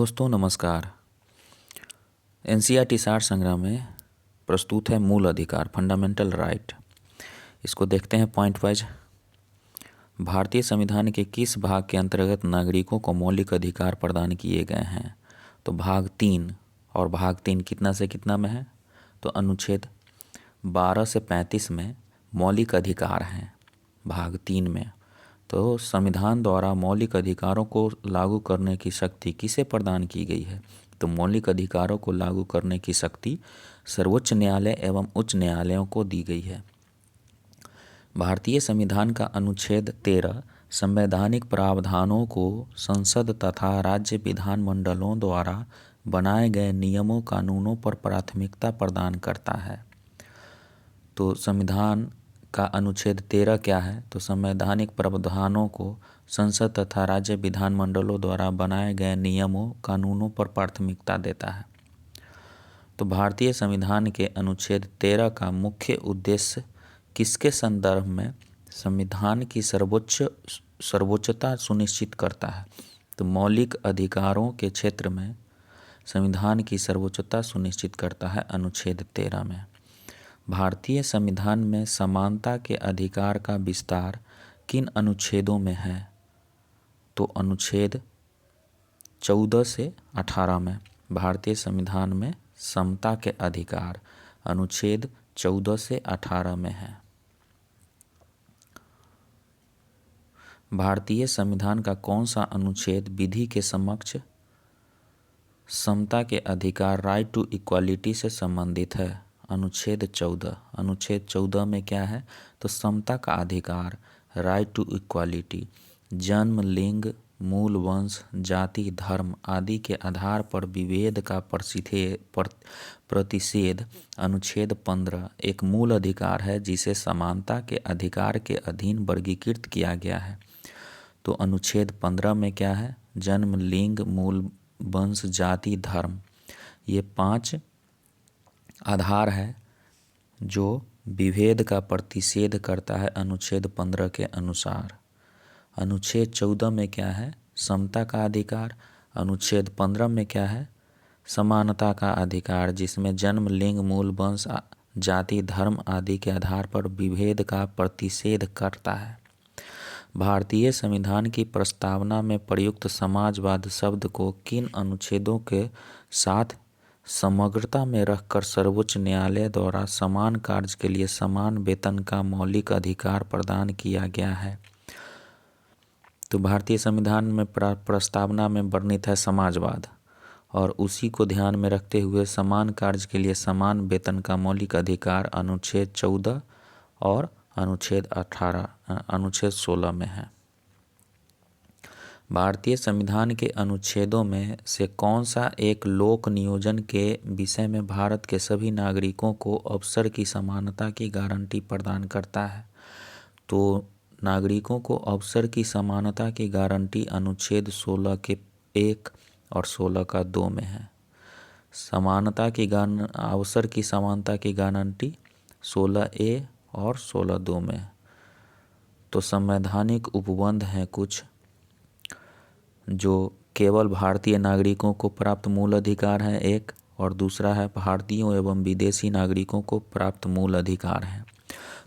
दोस्तों नमस्कार। एनसीईआरटी सार संग्रह में प्रस्तुत है मूल अधिकार फंडामेंटल राइट। इसको देखते हैं पॉइंट वाइज। भारतीय संविधान के किस भाग के अंतर्गत नागरिकों को मौलिक अधिकार प्रदान किए गए हैं? तो भाग 3। और भाग 3 कितना से कितना में है? तो अनुच्छेद 12 से 35 में मौलिक अधिकार हैं भाग 3 में। तो संविधान द्वारा मौलिक अधिकारों को लागू करने की शक्ति किसे प्रदान की गई है? तो मौलिक अधिकारों को लागू करने की शक्ति सर्वोच्च न्यायालय एवं उच्च न्यायालयों को दी गई है। भारतीय संविधान का अनुच्छेद 13 संवैधानिक प्रावधानों को संसद तथा राज्य विधानमंडलों द्वारा बनाए गए नियमों कानूनों पर प्राथमिकता प्रदान करता है। तो संविधान का अनुच्छेद 13 क्या है? तो संवैधानिक प्रावधानों को संसद तथा राज्य विधानमंडलों द्वारा बनाए गए नियमों कानूनों पर प्राथमिकता देता है। तो भारतीय संविधान के अनुच्छेद 13 का मुख्य उद्देश्य किसके संदर्भ में संविधान की सर्वोच्चता सुनिश्चित करता है? तो मौलिक अधिकारों के क्षेत्र में संविधान की सर्वोच्चता सुनिश्चित करता है अनुच्छेद 13 में। भारतीय संविधान में समानता के अधिकार का विस्तार किन अनुच्छेदों में है? तो अनुच्छेद 14 से 18 में भारतीय संविधान में समता के अधिकार अनुच्छेद 14 से 18 में है। भारतीय संविधान का कौन सा अनुच्छेद विधि के समक्ष समता के अधिकार राइट टू इक्वालिटी से संबंधित है? अनुच्छेद 14। अनुच्छेद 14 में क्या है? तो समता का अधिकार राइट टू इक्वालिटी जन्म, लिंग, मूल वंश, जाति, धर्म आदि के आधार पर विभेद का प्रतिषेध। अनुच्छेद 15 एक मूल अधिकार है जिसे समानता के अधिकार के अधीन वर्गीकृत किया गया है। तो अनुच्छेद 15 में क्या है? जन्म, लिंग, मूल वंश, जाति, धर्म ये 5 आधार है जो विभेद का प्रतिषेध करता है अनुच्छेद 15 के अनुसार। अनुच्छेद 14 में क्या है? समता का अधिकार। अनुच्छेद 15 में क्या है? समानता का अधिकार जिसमें जन्म, लिंग, मूल वंश, जाति, धर्म आदि के आधार पर विभेद का प्रतिषेध करता है। भारतीय संविधान की प्रस्तावना में प्रयुक्त समाजवाद शब्द को किन अनुच्छेदों के साथ समग्रता में रखकर सर्वोच्च न्यायालय द्वारा समान कार्य के लिए समान वेतन का मौलिक अधिकार प्रदान किया गया है? तो भारतीय संविधान में प्रस्तावना में वर्णित है समाजवाद और उसी को ध्यान में रखते हुए समान कार्य के लिए समान वेतन का मौलिक अधिकार अनुच्छेद 14 और अनुच्छेद 16 में है। भारतीय संविधान के अनुच्छेदों में से कौन सा एक लोक नियोजन के विषय में भारत के सभी नागरिकों को अवसर की समानता की गारंटी प्रदान करता है? तो नागरिकों को अवसर की समानता की गारंटी अनुच्छेद 16 के 1 और 16 का 2 में है। समानता की अवसर की समानता की गारंटी 16A और 16(2) में। तो संवैधानिक उपबंध हैं कुछ जो केवल भारतीय नागरिकों को प्राप्त मूल अधिकार है एक, और दूसरा है भारतीयों एवं विदेशी नागरिकों को प्राप्त मूल अधिकार है।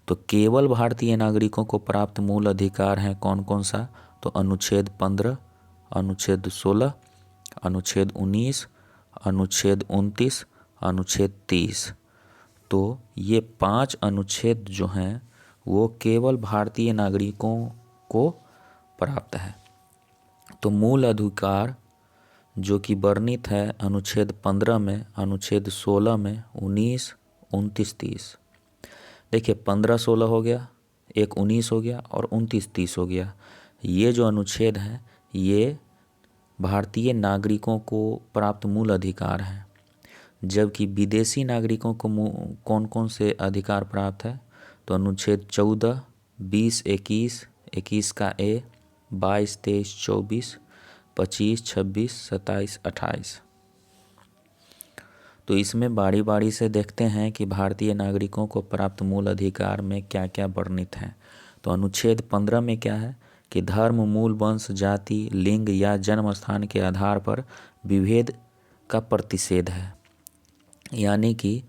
तो केवल भारतीय नागरिकों को प्राप्त मूल अधिकार हैं कौन कौन सा? तो अनुच्छेद 15, अनुच्छेद 16, अनुच्छेद 19, अनुच्छेद 29, अनुच्छेद 30। तो ये 5 अनुच्छेद जो हैं वो केवल भारतीय नागरिकों को प्राप्त है। तो मूल अधिकार जो कि वर्णित है अनुच्छेद 15 में, अनुच्छेद 16 में, 19, 29, 30। देखिए 15, 16 हो गया, एक 19 हो गया और 29, 30 हो गया। ये जो अनुच्छेद हैं ये भारतीय नागरिकों को प्राप्त मूल अधिकार हैं, जबकि विदेशी नागरिकों को कौन कौन से अधिकार प्राप्त है? तो अनुच्छेद 14, 20, 21, 21 का A, 22, 23, 24, 25, 26, 27, 28। तो इसमें बारी बारी से देखते हैं कि भारतीय नागरिकों को प्राप्त मूल अधिकार में क्या क्या वर्णित है। तो अनुच्छेद 15 में क्या है कि धर्म, मूल वंश, जाति, लिंग या जन्म स्थान के आधार पर विभेद का प्रतिषेध है। यानी कि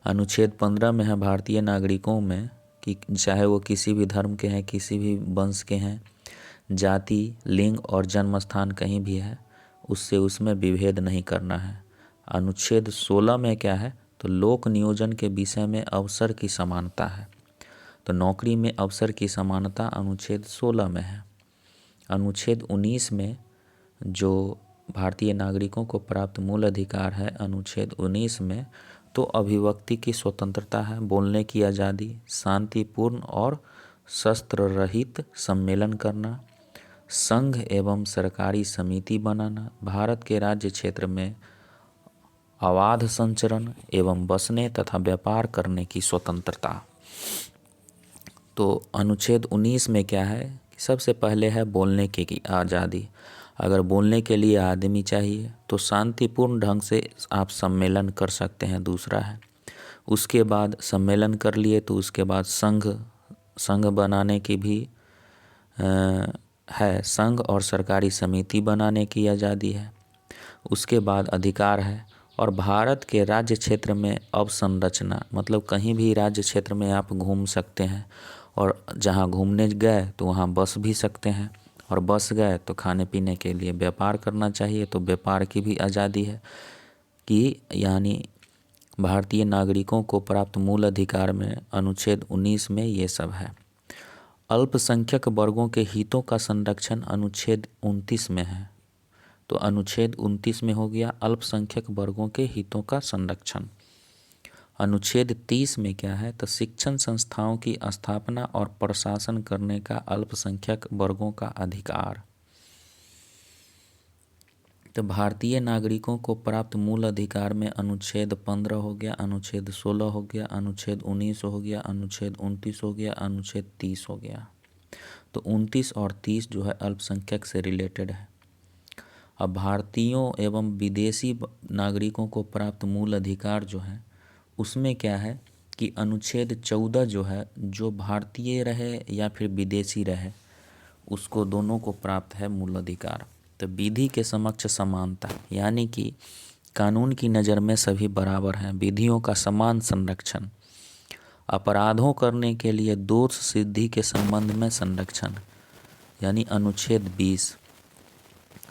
अनुच्छेद 15 में है भारतीय नागरिकों में कि चाहे वो किसी भी धर्म के हैं, किसी भी वंश के हैं, जाति, लिंग और जन्म स्थान कहीं भी है, उससे उसमें विभेद नहीं करना है। अनुच्छेद 16 में क्या है, तो लोक नियोजन के विषय में अवसर की समानता है। तो नौकरी में अवसर की समानता अनुच्छेद 16 में है। अनुच्छेद 19 में जो भारतीय नागरिकों को प्राप्त मूल अधिकार है, अनुच्छेद 19 में तो अभिव्यक्ति की स्वतंत्रता है, बोलने की आज़ादी, शांतिपूर्ण और शस्त्र रहित सम्मेलन करना, संघ एवं सरकारी समिति बनाना, भारत के राज्य क्षेत्र में अबाध संचरण एवं बसने तथा व्यापार करने की स्वतंत्रता। तो अनुच्छेद 19 में क्या है कि सबसे पहले है बोलने की आज़ादी। अगर बोलने के लिए आदमी चाहिए तो शांतिपूर्ण ढंग से आप सम्मेलन कर सकते हैं, दूसरा है। उसके बाद सम्मेलन कर लिए तो उसके बाद संघ बनाने की भी है, संघ और सरकारी समिति बनाने की आज़ादी है। उसके बाद अधिकार है। और भारत के राज्य क्षेत्र में अवसंरचना, मतलब कहीं भी राज्य क्षेत्र में आप घूम सकते हैं, और जहाँ घूमने गए तो वहाँ बस भी सकते हैं, और बस गए तो खाने पीने के लिए व्यापार करना चाहिए, तो व्यापार की भी आज़ादी है कि यानी भारतीय नागरिकों को प्राप्त मूल अधिकार में अनुच्छेद 19 में ये सब है। अल्पसंख्यक वर्गों के हितों का संरक्षण अनुच्छेद 29 में है। तो अनुच्छेद 29 में हो गया अल्पसंख्यक वर्गों के हितों का संरक्षण। अनुच्छेद 30 में क्या है, तो शिक्षण संस्थाओं की स्थापना और प्रशासन करने का अल्पसंख्यक वर्गों का अधिकार। तो भारतीय नागरिकों को प्राप्त मूल अधिकार में अनुच्छेद 15 हो गया, अनुच्छेद 16 हो गया, अनुच्छेद 19 हो गया, अनुच्छेद 29 हो गया, अनुच्छेद 30 हो गया। तो 29 और 30 जो है अल्पसंख्यक से रिलेटेड है। अब भारतीयों एवं विदेशी नागरिकों को प्राप्त मूल अधिकार जो है उसमें क्या है कि अनुच्छेद 14 जो है, जो भारतीय रहे या फिर विदेशी रहे उसको दोनों को प्राप्त है मूल अधिकार। तो विधि के समक्ष समानता, यानी कि कानून की नज़र में सभी बराबर हैं, विधियों का समान संरक्षण, अपराधों करने के लिए दोष सिद्धि के संबंध में संरक्षण, यानी अनुच्छेद 20।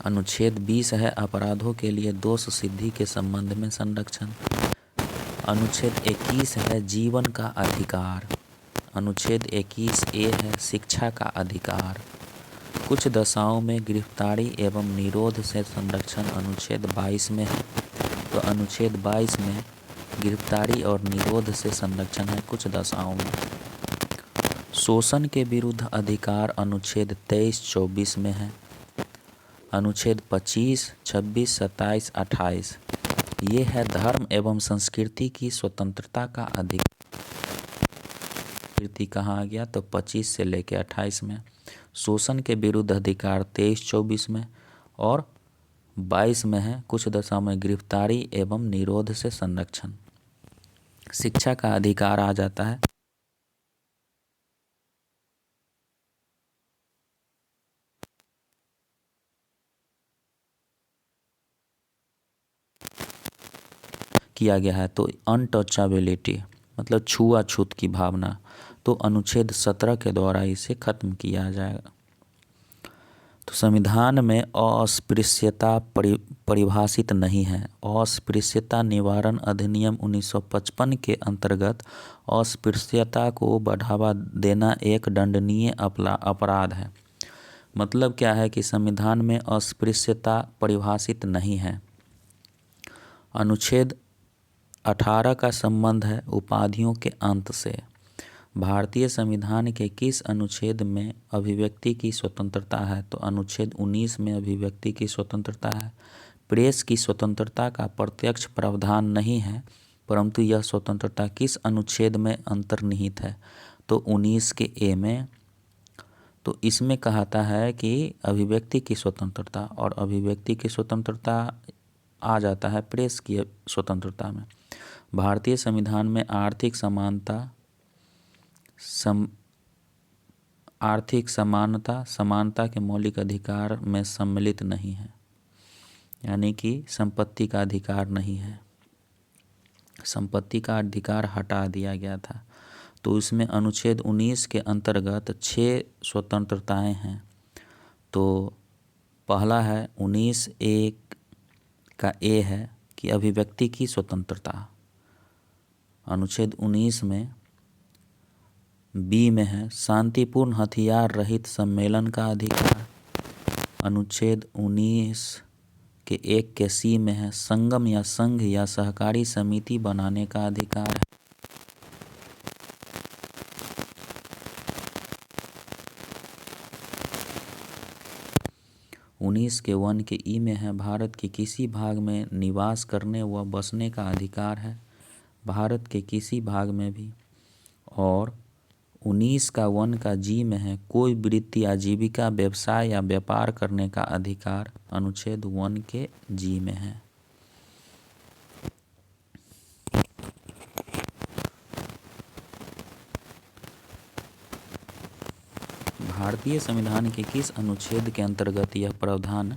अनुच्छेद 20 है अपराधों के लिए दोष सिद्धि के संबंध में संरक्षण। अनुच्छेद 21 है जीवन का अधिकार। अनुच्छेद 21A है शिक्षा का अधिकार। कुछ दशाओं में गिरफ्तारी एवं निरोध से संरक्षण अनुच्छेद 22 में है। तो अनुच्छेद 22 में गिरफ्तारी और निरोध से संरक्षण है कुछ दशाओं में। शोषण के विरुद्ध अधिकार अनुच्छेद 23-24 में है। अनुच्छेद 25, 26, 27, 28 ये है धर्म एवं संस्कृति की स्वतंत्रता का अधिकार। संस्कृति कहाँ आ गया, तो 25 से लेकर 28 में। शोषण के विरुद्ध अधिकार 23-24 में, और 22 में है कुछ दशा में गिरफ्तारी एवं निरोध से संरक्षण। शिक्षा का अधिकार आ जाता है किया गया है, तो अनटचेबिलिटी मतलब छुआछूत की भावना, तो अनुच्छेद 17 के द्वारा इसे खत्म किया जाएगा। तो संविधान में अस्पृश्यता परिभाषित नहीं है। अस्पृश्यता निवारण अधिनियम 1955 के अंतर्गत अस्पृश्यता को बढ़ावा देना एक दंडनीय अपराध है। मतलब क्या है कि संविधान में अस्पृश्यता परिभाषित नहीं है। अनुच्छेद 18 का संबंध है उपाधियों के अंत से। भारतीय संविधान के किस अनुच्छेद में अभिव्यक्ति की स्वतंत्रता है, तो अनुच्छेद 19 में अभिव्यक्ति की स्वतंत्रता है। प्रेस की स्वतंत्रता का प्रत्यक्ष प्रावधान नहीं है, परंतु यह स्वतंत्रता किस अनुच्छेद में अंतर्निहित है, तो 19 के ए में। तो इसमें कहता है कि अभिव्यक्ति की स्वतंत्रता, और अभिव्यक्ति की स्वतंत्रता आ जाता है प्रेस की स्वतंत्रता में। भारतीय संविधान में आर्थिक समानता के मौलिक अधिकार में सम्मिलित नहीं है। यानी कि संपत्ति का अधिकार नहीं है, संपत्ति का अधिकार हटा दिया गया था। तो इसमें अनुच्छेद 19 के अंतर्गत 6 स्वतंत्रताएं हैं। तो पहला है 19(a) का ए है कि अभिव्यक्ति की स्वतंत्रता। अनुच्छेद 19 में बी में है शांतिपूर्ण हथियार रहित सम्मेलन का अधिकार। अनुच्छेद 19 के 1 के सी में है संगम या संघ या सहकारी समिति बनाने का अधिकार है। उन्नीस के 1 के ई में है भारत के किसी भाग में निवास करने व बसने का अधिकार है, भारत के किसी भाग में भी। और 19 का 1 का जी में है कोई वृत्ति आजीविका व्यवसाय या व्यापार करने का अधिकार, अनुच्छेद 1 के जी में है। भारतीय संविधान के किस अनुच्छेद के अंतर्गत यह प्रावधान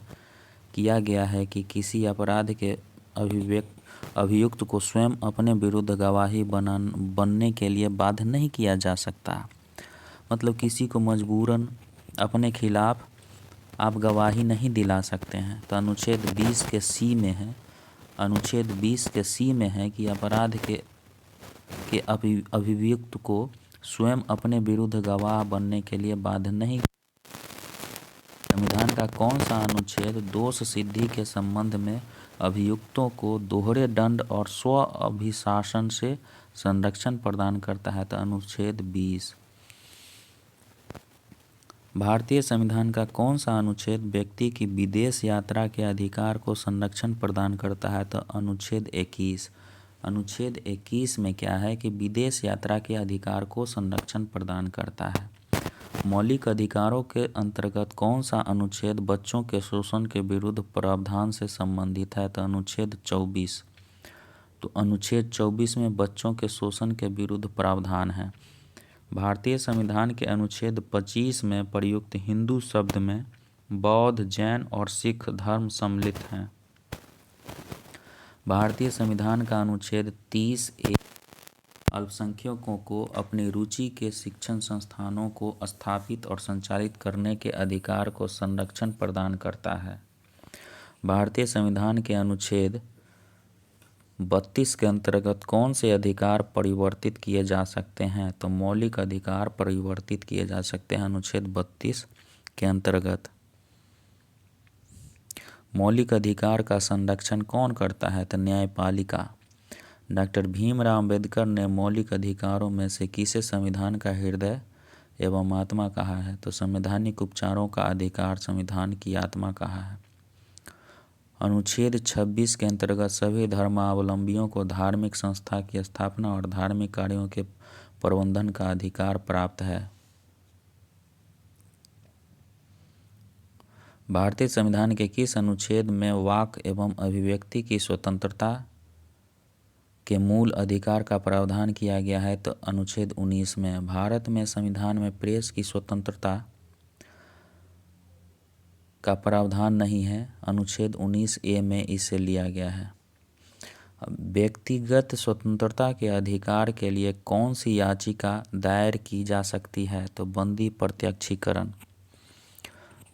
किया गया है कि किसी अपराध के अभियुक्त को स्वयं अपने विरुद्ध गवाही बनने के लिए बाध्य नहीं किया जा सकता? मतलब किसी को मजबूरन अपने खिलाफ आप गवाही नहीं दिला सकते हैं। तो अनुच्छेद 20 के सी में है, अनुच्छेद 20 के सी में है कि अपराध के अभियुक्त को स्वयं अपने विरुद्ध गवाह बनने के लिए बाध्य नहीं। संविधान का कौन सा अनुच्छेद दोष सिद्धि के संबंध में अभियुक्तों को दोहरे दंड और स्व अभिशासन से संरक्षण प्रदान करता है? तो अनुच्छेद 20। भारतीय संविधान का कौन सा अनुच्छेद व्यक्ति की विदेश यात्रा के अधिकार को संरक्षण प्रदान करता है? तो अनुच्छेद 21। अनुच्छेद 21 में क्या है कि विदेश यात्रा के अधिकार को संरक्षण प्रदान करता है। मौलिक अधिकारों के अंतर्गत कौन सा अनुच्छेद बच्चों के शोषण के विरुद्ध प्रावधान से संबंधित है? तो अनुच्छेद 24। तो अनुच्छेद 24 में बच्चों के शोषण के विरुद्ध प्रावधान है। भारतीय संविधान के अनुच्छेद 25 में प्रयुक्त हिंदू शब्द में बौद्ध, जैन और सिख धर्म सम्मिलित हैं। भारतीय संविधान का अनुच्छेद 30(a) अल्पसंख्यकों को अपनी रुचि के शिक्षण संस्थानों को स्थापित और संचालित करने के अधिकार को संरक्षण प्रदान करता है। भारतीय संविधान के अनुच्छेद 32 के अंतर्गत कौन से अधिकार परिवर्तित किए जा सकते हैं? तो मौलिक अधिकार परिवर्तित किए जा सकते हैं अनुच्छेद 32 के अंतर्गत। मौलिक अधिकार का संरक्षण कौन करता है? तो न्यायपालिका। डॉक्टर भीमराव अंबेडकर ने मौलिक अधिकारों में से किसे संविधान का हृदय एवं आत्मा कहा है? तो संवैधानिक उपचारों का अधिकार संविधान की आत्मा कहा है। अनुच्छेद 26 के अंतर्गत सभी धर्मावलंबियों को धार्मिक संस्था की स्थापना और धार्मिक कार्यों के प्रबंधन का अधिकार प्राप्त है। भारतीय संविधान के किस अनुच्छेद में वाक एवं अभिव्यक्ति की स्वतंत्रता के मूल अधिकार का प्रावधान किया गया है? तो अनुच्छेद 19 में। भारत में संविधान में प्रेस की स्वतंत्रता का प्रावधान नहीं है, अनुच्छेद 19(a) में इसे लिया गया है। व्यक्तिगत स्वतंत्रता के अधिकार के लिए कौन सी याचिका दायर की जा सकती है? तो बंदी प्रत्यक्षीकरण।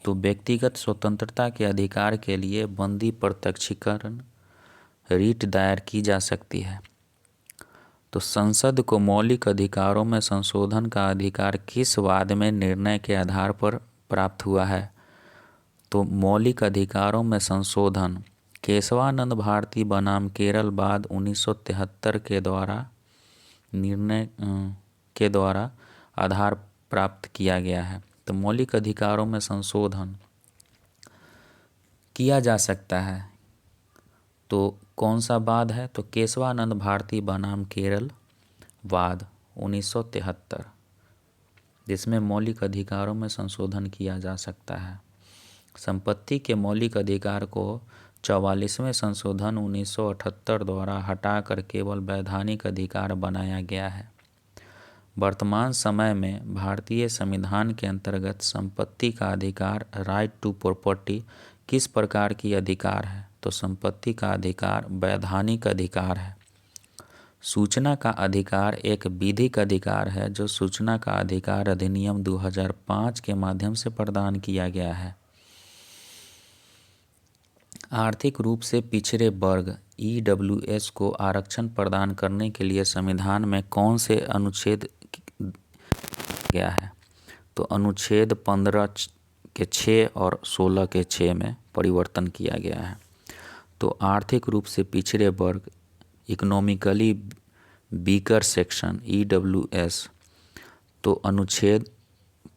तो व्यक्तिगत स्वतंत्रता के अधिकार के लिए बंदी प्रत्यक्षीकरण रिट दायर की जा सकती है। तो संसद को मौलिक अधिकारों में संशोधन का अधिकार किस वाद में निर्णय के आधार पर प्राप्त हुआ है? तो मौलिक अधिकारों में संशोधन केशवानंद भारती बनाम केरल वाद 1973 के द्वारा निर्णय के द्वारा आधार प्राप्त किया गया है। तो मौलिक अधिकारों में संशोधन किया जा सकता है तो कौन सा वाद है? तो केशवानंद भारती बनाम केरल वाद 1973, जिसमें मौलिक अधिकारों में संशोधन किया जा सकता है। संपत्ति के मौलिक अधिकार को 44वें संशोधन 1978 द्वारा हटाकर केवल वैधानिक अधिकार बनाया गया है। वर्तमान समय में भारतीय संविधान के अंतर्गत संपत्ति का अधिकार राइट टू प्रॉपर्टी किस प्रकार की अधिकार है? तो संपत्ति का अधिकार वैधानिक अधिकार है। सूचना का अधिकार एक विधिक अधिकार है जो सूचना का अधिकार अधिनियम 2005 के माध्यम से प्रदान किया गया है। आर्थिक रूप से पिछड़े वर्ग EWS को आरक्षण प्रदान करने के लिए संविधान में कौन से अनुच्छेद गया है? तो अनुच्छेद 15 के 6 और 16 के 6 में परिवर्तन किया गया है। तो आर्थिक रूप से पिछड़े वर्ग इकोनॉमिकली वीकर सेक्शन EWS, तो अनुच्छेद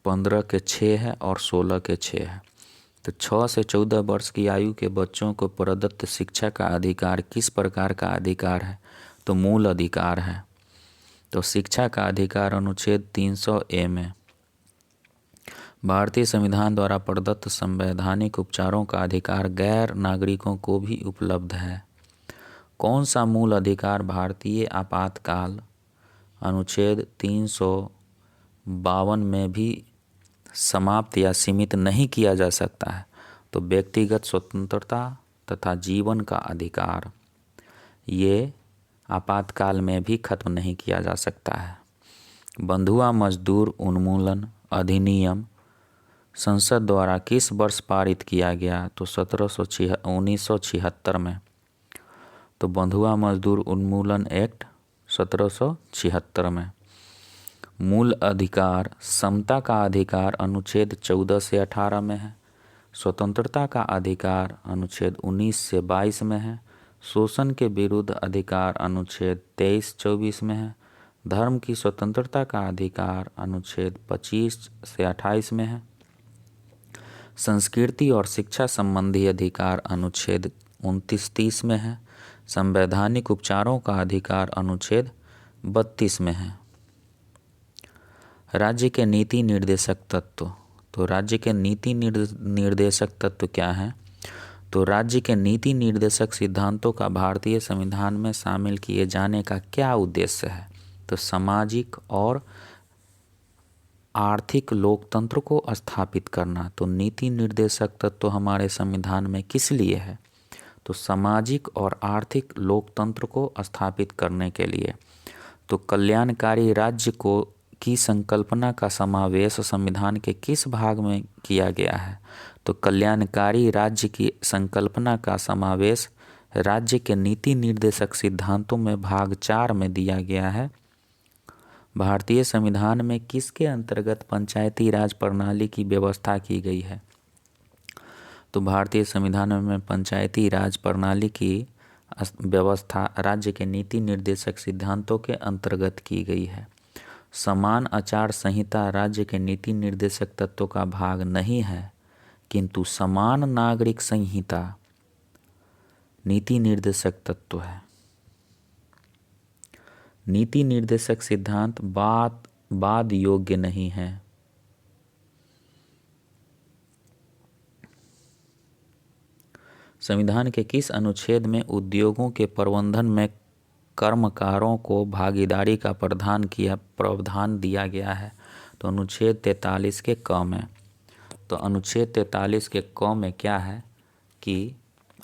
15 के 6 है और 16 के 6 है। तो 6 से 14 वर्ष की आयु के बच्चों को प्रदत्त शिक्षा का अधिकार किस प्रकार का अधिकार है? तो मूल अधिकार है। तो शिक्षा का अधिकार अनुच्छेद 300A में। भारतीय संविधान द्वारा प्रदत्त संवैधानिक उपचारों का अधिकार गैर नागरिकों को भी उपलब्ध है। कौन सा मूल अधिकार भारतीय आपातकाल अनुच्छेद 352 में भी समाप्त या सीमित नहीं किया जा सकता है? तो व्यक्तिगत स्वतंत्रता तथा जीवन का अधिकार, ये आपातकाल में भी खत्म नहीं किया जा सकता है। बंधुआ मजदूर उन्मूलन अधिनियम संसद द्वारा किस वर्ष पारित किया गया? तो 1976 में। तो बंधुआ मजदूर उन्मूलन एक्ट 1776 में। मूल अधिकार समता का अधिकार अनुच्छेद 14 से 18 में है। स्वतंत्रता का अधिकार अनुच्छेद 19 से 22 में है। शोषण के विरुद्ध अधिकार अनुच्छेद 23-24 में है। धर्म की स्वतंत्रता का अधिकार अनुच्छेद 25 से 28 में है। संस्कृति और शिक्षा संबंधी अधिकार अनुच्छेद 29-30 में है। संवैधानिक उपचारों का अधिकार अनुच्छेद 32 में है। राज्य के नीति निर्देशक तत्व, तो राज्य के नीति निर्देशक तत्व क्या है? तो राज्य के नीति निर्देशक सिद्धांतों का भारतीय संविधान में शामिल किए जाने का क्या उद्देश्य है? तो सामाजिक और आर्थिक लोकतंत्र को स्थापित करना। तो नीति निर्देशक तत्व हमारे संविधान में किस लिए है? तो सामाजिक और आर्थिक लोकतंत्र को स्थापित करने के लिए। तो कल्याणकारी राज्य को की संकल्पना का समावेश संविधान के किस भाग में किया गया है? तो कल्याणकारी राज्य की संकल्पना का समावेश राज्य के नीति निर्देशक सिद्धांतों में भाग 4 में दिया गया है। भारतीय संविधान में किसके अंतर्गत पंचायती राज प्रणाली की व्यवस्था की गई है? तो भारतीय संविधान में पंचायती राज प्रणाली की व्यवस्था राज्य के नीति निर्देशक सिद्धांतों के अंतर्गत की गई है। समान आचार संहिता राज्य के नीति निर्देशक तत्वों का भाग नहीं है, किंतु समान नागरिक संहिता नीति निर्देशक तत्व है। नीति निर्देशक सिद्धांत वाद योग्य नहीं है। संविधान के किस अनुच्छेद में उद्योगों के प्रबंधन में कर्मकारों को भागीदारी का प्रावधान दिया गया है? तो अनुच्छेद 43 के क में। तो अनुच्छेद 43 के क में क्या है कि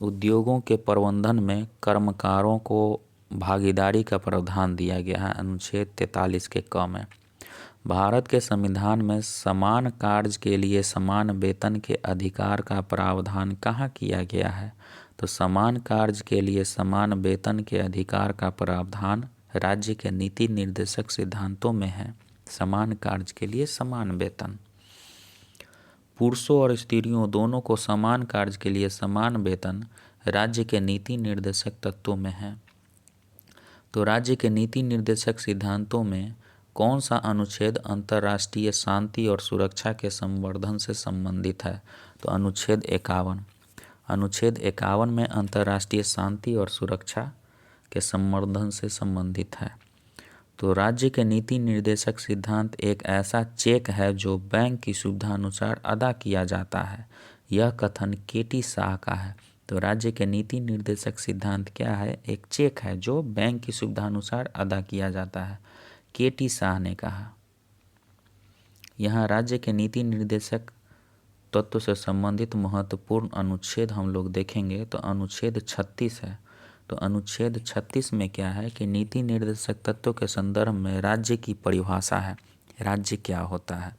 उद्योगों के प्रबंधन में कर्मकारों को भागीदारी का प्रावधान दिया गया है अनुच्छेद 43 के क में। भारत के संविधान में समान कार्य के लिए समान वेतन के अधिकार का प्रावधान कहाँ किया गया है? तो समान कार्य के लिए समान वेतन के अधिकार का प्रावधान राज्य के नीति निर्देशक सिद्धांतों में है। समान कार्य के लिए समान वेतन। पुरुषों और स्त्रियों दोनों को समान कार्य के लिए समान वेतन राज्य के नीति निर्देशक तत्वों में है। तो राज्य के नीति निर्देशक सिद्धांतों में कौन सा अनुच्छेद अंतर्राष्ट्रीय शांति और सुरक्षा के संवर्धन से संबंधित है? तो अनुच्छेद 51। अनुच्छेद 51 में अंतर्राष्ट्रीय शांति और सुरक्षा के संवर्धन से संबंधित है। तो राज्य के नीति निर्देशक सिद्धांत एक ऐसा चेक है जो बैंक की सुविधा अनुसार अदा किया जाता है। यह कथन KT शाह का है। तो राज्य के नीति निर्देशक सिद्धांत क्या है? एक चेक है जो बैंक की सुविधा अनुसार अदा किया जाता है, KT शाह ने कहा। यहाँ राज्य के नीति निर्देशक तत्व से संबंधित महत्वपूर्ण अनुच्छेद हम लोग देखेंगे तो अनुच्छेद 36 है। तो अनुच्छेद 36 में क्या है कि नीति निर्देशक तत्वों के संदर्भ में राज्य की परिभाषा है, राज्य क्या होता है।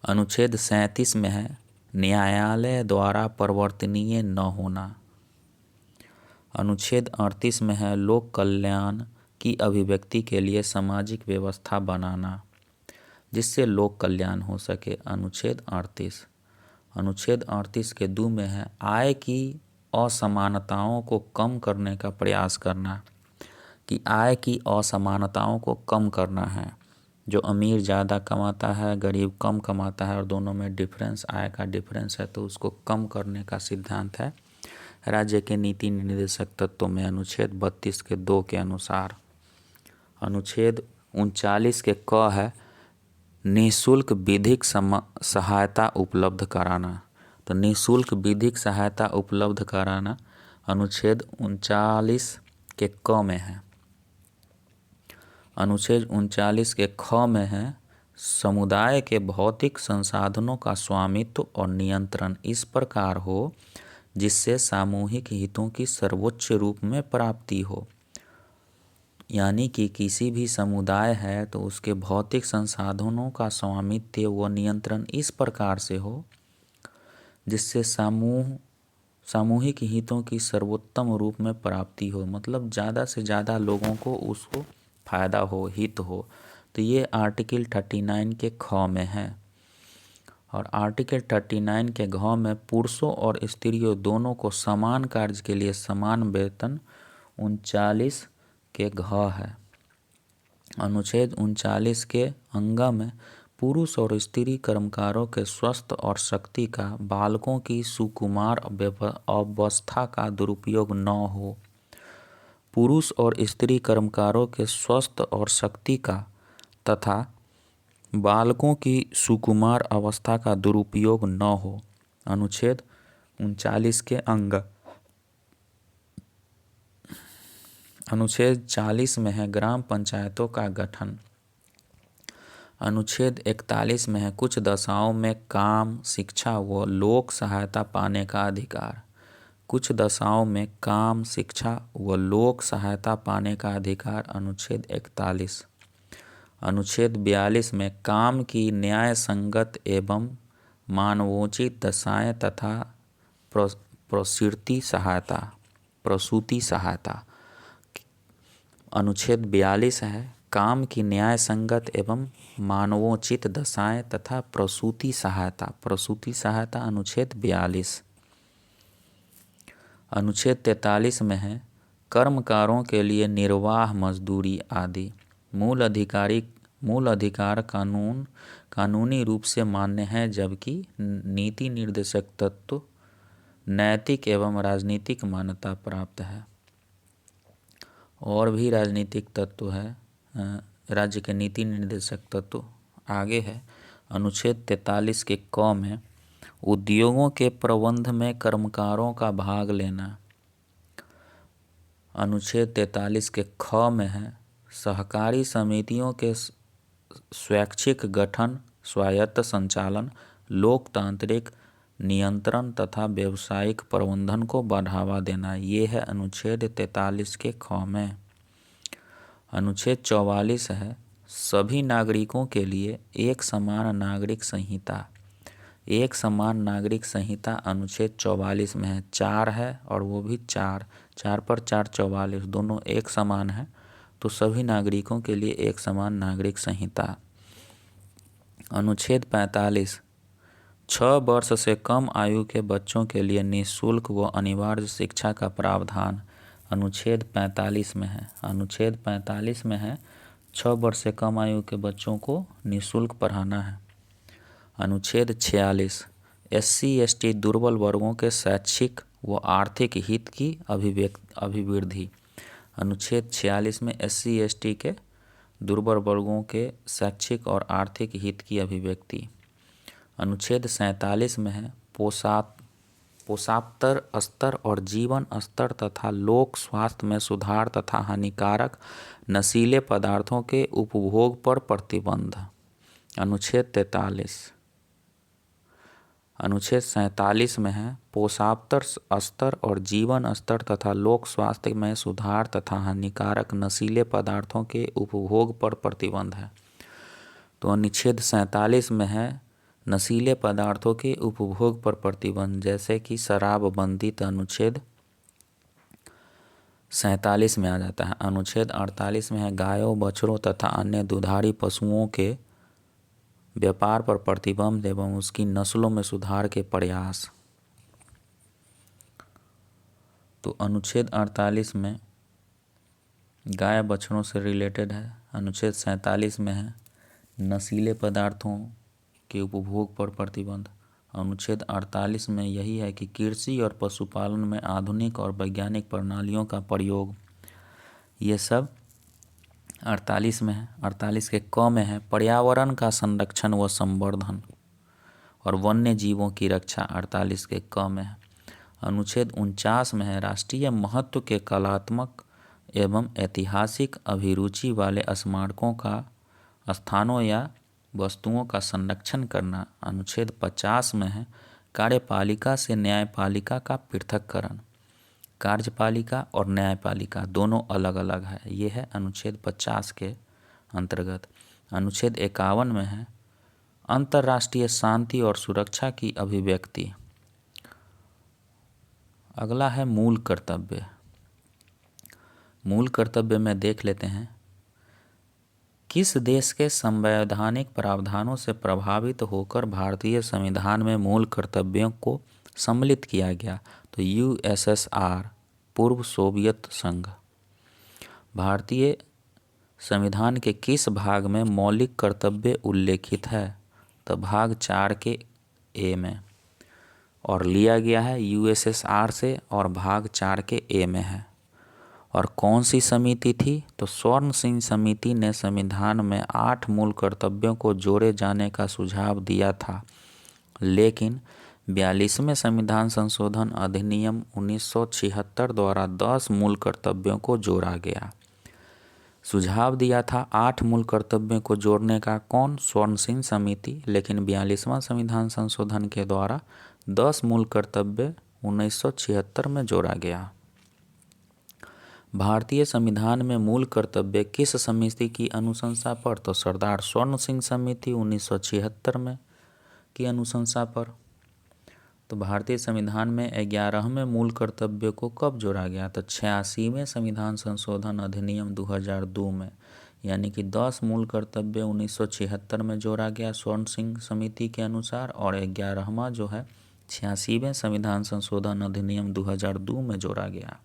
अनुच्छेद 37 में है न्यायालय द्वारा परिवर्तनीय न होना। अनुच्छेद 38 में है लोक कल्याण की अभिव्यक्ति के लिए सामाजिक व्यवस्था बनाना जिससे लोक कल्याण हो सके। अनुच्छेद 38 अनुच्छेद 38 के 2 में है आय की असमानताओं को कम करने का प्रयास करना, कि आय की असमानताओं को कम करना है। जो अमीर ज़्यादा कमाता है, गरीब कम कमाता है और दोनों में डिफरेंस, आय का डिफरेंस है, तो उसको कम करने का सिद्धांत है राज्य के नीति निर्देशक तत्वों में अनुच्छेद 32 के 2 के अनुसार। अनुच्छेद 39 के क है निःशुल्क विधिक सहायता उपलब्ध कराना। तो निःशुल्क विधिक सहायता उपलब्ध कराना अनुच्छेद 39 के क में है। अनुच्छेद 39 के ख में है समुदाय के भौतिक संसाधनों का स्वामित्व और नियंत्रण इस प्रकार हो जिससे सामूहिक हितों की सर्वोच्च रूप में प्राप्ति हो। यानी कि किसी भी समुदाय है तो उसके भौतिक संसाधनों का स्वामित्व व नियंत्रण इस प्रकार से हो जिससे सामूहिक हितों की सर्वोत्तम रूप में प्राप्ति हो, मतलब ज़्यादा से ज़्यादा लोगों को उसको फायदा हो, हित हो। तो ये आर्टिकल 39 के ख में है। और आर्टिकल 39 के घ में पुरुषों और स्त्रियों दोनों को समान कार्य के लिए समान वेतन 39 के घ है। अनुच्छेद 39 के अंग में पुरुष और स्त्री कर्मकारों के स्वास्थ्य और शक्ति का, बालकों की सुकुमार अवस्था का दुरुपयोग न हो। पुरुष और स्त्री कर्मकारों के स्वास्थ्य और शक्ति का तथा बालकों की सुकुमार अवस्था का दुरुपयोग न हो। अनुच्छेद 39 के अंग। अनुच्छेद 40 में है ग्राम पंचायतों का गठन। अनुच्छेद 41 में है कुछ दशाओं में काम, शिक्षा व लोक सहायता पाने का अधिकार। कुछ दशाओं में काम, शिक्षा व लोक सहायता पाने का अधिकार अनुच्छेद 41। अनुच्छेद 42 में काम की न्याय संगत एवं मानवोचित दशाएं तथा प्रसूति सहायता। अनुच्छेद 42 है काम की न्याय संगत एवं मानवोचित दशाएं तथा प्रसूति सहायता अनुच्छेद 42। अनुच्छेद 43 में है कर्मकारों के लिए निर्वाह मजदूरी आदि। मूल अधिकार कानूनी रूप से मान्य है, जबकि नीति निर्देशक तत्व नैतिक एवं राजनीतिक मान्यता प्राप्त है। और भी राजनीतिक तत्व है, राज्य के नीति निर्देशक तत्व आगे है। अनुच्छेद 43 के क में उद्योगों के प्रबंध में कर्मकारों का भाग लेना। अनुच्छेद 43 के ख में है सहकारी समितियों के स्वैच्छिक गठन, स्वायत्त संचालन, लोकतांत्रिक नियंत्रण तथा व्यावसायिक प्रबंधन को बढ़ावा देना। ये है अनुच्छेद 43 के ख में। अनुच्छेद 44 है सभी नागरिकों के लिए एक समान नागरिक संहिता। एक समान नागरिक संहिता अनुच्छेद 44 में है, 4 है और वो भी 4 पर 4 44 दोनों एक समान है, तो सभी नागरिकों के लिए एक समान नागरिक संहिता। अनुच्छेद 45 6 वर्ष से कम आयु के बच्चों के लिए निःशुल्क व अनिवार्य शिक्षा का प्रावधान अनुच्छेद 45 में है। अनुच्छेद 45 में है 6 वर्ष से कम आयु के बच्चों को निःशुल्क पढ़ाना है। अनुच्छेद 46 SC ST दुर्बल वर्गों के शैक्षिक व आर्थिक हित की अभिवृद्धि। अनुच्छेद 46 में SC ST के दुर्बल वर्गों के शैक्षिक और आर्थिक हित की अभिव्यक्ति। अनुच्छेद 47 में है पोषातर स्तर और जीवन स्तर तथा लोक स्वास्थ्य में सुधार तथा हानिकारक नशीले पदार्थों के उपभोग पर प्रतिबंध। अनुच्छेद 43 अनुच्छेद 47 में है पोषावतर स्तर और जीवन स्तर तथा लोक स्वास्थ्य में सुधार तथा हानिकारक नशीले पदार्थों के उपभोग पर प्रतिबंध है। तो अनुच्छेद 47 में है नशीले पदार्थों के उपभोग पर प्रतिबंध, जैसे कि शराबबंदी तो अनुच्छेद 47 में आ जाता है। अनुच्छेद 48 में है गायों, बछड़ों तथा अन्य दुधारी पशुओं के व्यापार पर प्रतिबंध एवं उसकी नस्लों में सुधार के प्रयास। तो अनुच्छेद 48 में गाय बछड़ों से रिलेटेड है। अनुच्छेद 47 में है नशीले पदार्थों के उपभोग पर प्रतिबंध। अनुच्छेद 48 में यही है कि कृषि और पशुपालन में आधुनिक और वैज्ञानिक प्रणालियों का प्रयोग, ये सब 48 में है। 48 के क में है पर्यावरण का संरक्षण व संवर्धन और वन्य जीवों की रक्षा, 48 के क में है। अनुच्छेद 49 में है राष्ट्रीय महत्व के कलात्मक एवं ऐतिहासिक अभिरुचि वाले स्मारकों का स्थानों या वस्तुओं का संरक्षण करना। अनुच्छेद 50 में है कार्यपालिका से न्यायपालिका का पृथक्करण। कार्यपालिका और न्यायपालिका दोनों अलग अलग है, ये है अनुच्छेद 50 के अंतर्गत। अनुच्छेद 51 में है अंतर्राष्ट्रीय शांति और सुरक्षा की अभिव्यक्ति। अगला है मूल कर्तव्य। मूल कर्तव्य में देख लेते हैं किस देश के संवैधानिक प्रावधानों से प्रभावित होकर भारतीय संविधान में मूल कर्तव्यों को सम्मिलित किया गया। तो यूएसएसआर, पूर्व सोवियत संघ। भारतीय संविधान के किस भाग में मौलिक कर्तव्य उल्लेखित है? तो भाग 4 के ए में, और लिया गया है यूएसएसआर से और भाग 4 के ए में है। और कौन सी समिति थी? तो स्वर्ण सिंह समिति ने संविधान में 8 मूल कर्तव्यों को जोड़े जाने का सुझाव दिया था, लेकिन 42वें संविधान संशोधन अधिनियम 1976 द्वारा 10 मूल कर्तव्यों को जोड़ा गया। सुझाव दिया था 8 मूल कर्तव्यों को जोड़ने का कौन? स्वर्ण सिंह समिति, लेकिन 42वां संविधान संशोधन के द्वारा 10 मूल कर्तव्य 1976 में जोड़ा गया। भारतीय संविधान में मूल कर्तव्य किस समिति की अनुशंसा पर? तो सरदार स्वर्ण सिंह समिति 1976 में की अनुशंसा पर। तो भारतीय संविधान में 11वें मूल कर्तव्य को कब जोड़ा गया? तो 86वें संविधान संशोधन अधिनियम 2002 में, यानी कि 10 मूल कर्तव्य 1976 में जोड़ा गया स्वर्ण सिंह समिति के अनुसार, और 11वां जो है 86वें संविधान संशोधन अधिनियम 2002 में जोड़ा गया।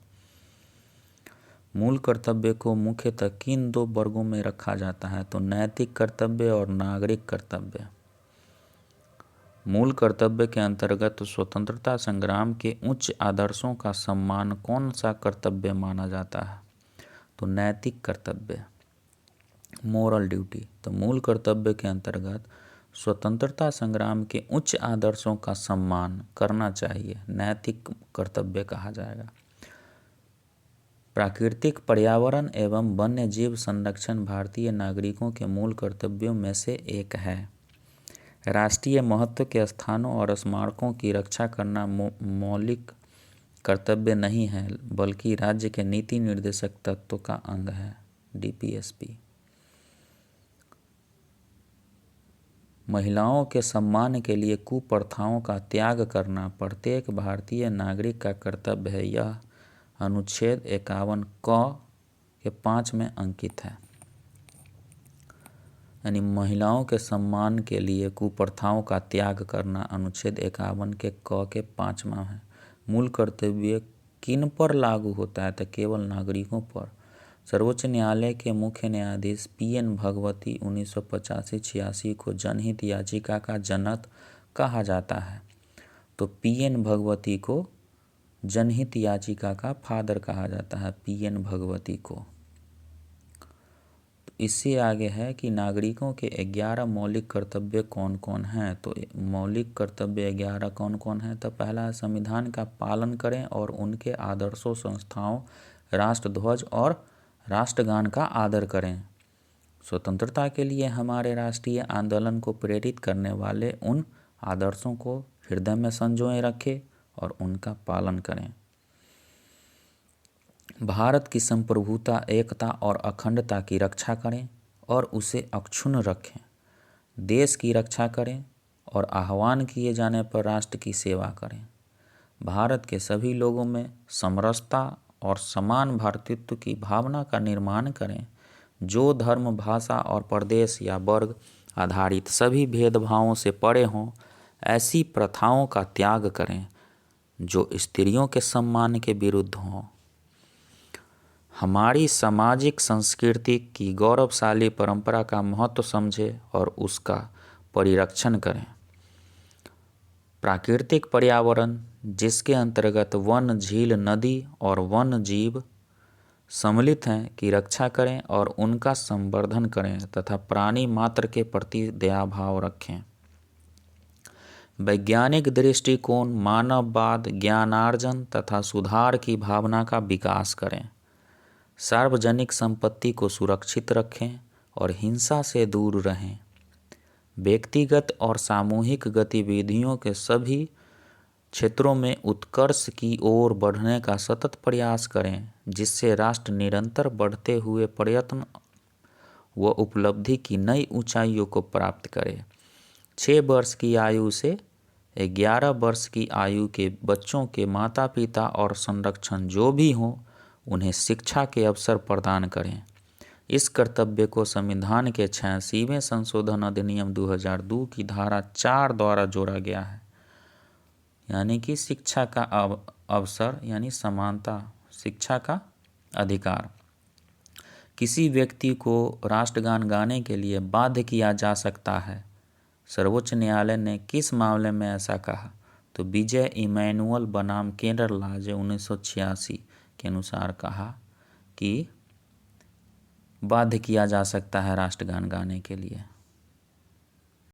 मूल कर्तव्य को मुख्यतः किन 2 वर्गों में रखा जाता है? तो नैतिक कर्तव्य और नागरिक कर्तव्य। मूल कर्तव्य के अंतर्गत स्वतंत्रता संग्राम के उच्च आदर्शों का सम्मान कौन सा कर्तव्य माना जाता है? तो नैतिक कर्तव्य, मोरल ड्यूटी। तो मूल कर्तव्य के अंतर्गत स्वतंत्रता संग्राम के उच्च आदर्शों का सम्मान करना चाहिए, नैतिक कर्तव्य कहा जाएगा। प्राकृतिक पर्यावरण एवं वन्य जीव संरक्षण भारतीय नागरिकों के मूल कर्तव्यों में से एक है। राष्ट्रीय महत्व के स्थानों और स्मारकों की रक्षा करना मौलिक कर्तव्य नहीं है, बल्कि राज्य के नीति निर्देशक तत्वों का अंग है, डीपीएसपी। महिलाओं के सम्मान के लिए कुप्रथाओं का त्याग करना प्रत्येक भारतीय नागरिक का कर्तव्य है, यह अनुच्छेद 51 क के 5 में अंकित है। यानी महिलाओं के सम्मान के लिए कुप्रथाओं का त्याग करना अनुच्छेद 51 के क के 5वां है। मूल कर्तव्य किन पर लागू होता है? तो केवल नागरिकों पर। सर्वोच्च न्यायालय के मुख्य न्यायाधीश पीएन भगवती 1985-86 को जनहित याचिका का जनक कहा जाता है। तो पीएन भगवती को जनहित याचिका का फादर कहा जाता है, पीएन भगवती को। तो इससे आगे है कि नागरिकों के 11 मौलिक कर्तव्य कौन कौन हैं। तो मौलिक कर्तव्य 11 कौन कौन हैं? तो पहला, संविधान का पालन करें और उनके आदर्शों, संस्थाओं, राष्ट्रध्वज और राष्ट्रगान का आदर करें। स्वतंत्रता के लिए हमारे राष्ट्रीय आंदोलन को प्रेरित करने वाले उन आदर्शों को हृदय में संजोए रखें और उनका पालन करें। भारत की संप्रभुता, एकता और अखंडता की रक्षा करें और उसे अक्षुण्ण रखें। देश की रक्षा करें और आह्वान किए जाने पर राष्ट्र की सेवा करें। भारत के सभी लोगों में समरसता और समान भ्रातृत्व की भावना का निर्माण करें। जो धर्म, भाषा और प्रदेश या वर्ग आधारित सभी भेदभावों से परे हों, ऐसी प्रथाओं का त्याग करें जो स्त्रियों के सम्मान के विरुद्ध हों। हमारी सामाजिक संस्कृति की गौरवशाली परंपरा का महत्व समझें और उसका परिरक्षण करें। प्राकृतिक पर्यावरण, जिसके अंतर्गत वन, झील, नदी और वन्य जीव सम्मिलित हैं, की रक्षा करें और उनका संवर्धन करें तथा प्राणी मात्र के प्रति दया भाव रखें। वैज्ञानिक दृष्टिकोण, मानववाद, ज्ञानार्जन तथा सुधार की भावना का विकास करें। सार्वजनिक संपत्ति को सुरक्षित रखें और हिंसा से दूर रहें। व्यक्तिगत और सामूहिक गतिविधियों के सभी क्षेत्रों में उत्कर्ष की ओर बढ़ने का सतत प्रयास करें, जिससे राष्ट्र निरंतर बढ़ते हुए प्रयत्न व उपलब्धि की नई ऊंचाइयों को प्राप्त करे। 6 वर्ष की आयु से 11 वर्ष की आयु के बच्चों के माता पिता और संरक्षण जो भी हों, उन्हें शिक्षा के अवसर प्रदान करें। इस कर्तव्य को संविधान के 86वें संशोधन अधिनियम 2002 की धारा 4 द्वारा जोड़ा गया है। यानी कि शिक्षा का अवसर यानी समानता, शिक्षा का अधिकार। किसी व्यक्ति को राष्ट्रगान गाने के लिए बाध्य किया जा सकता है। सर्वोच्च न्यायालय ने किस मामले में ऐसा कहा? तो विजय इमैनुअल बनाम केरल राज्य 1986 के अनुसार कहा कि बाध्य किया जा सकता है राष्ट्रगान गाने के लिए।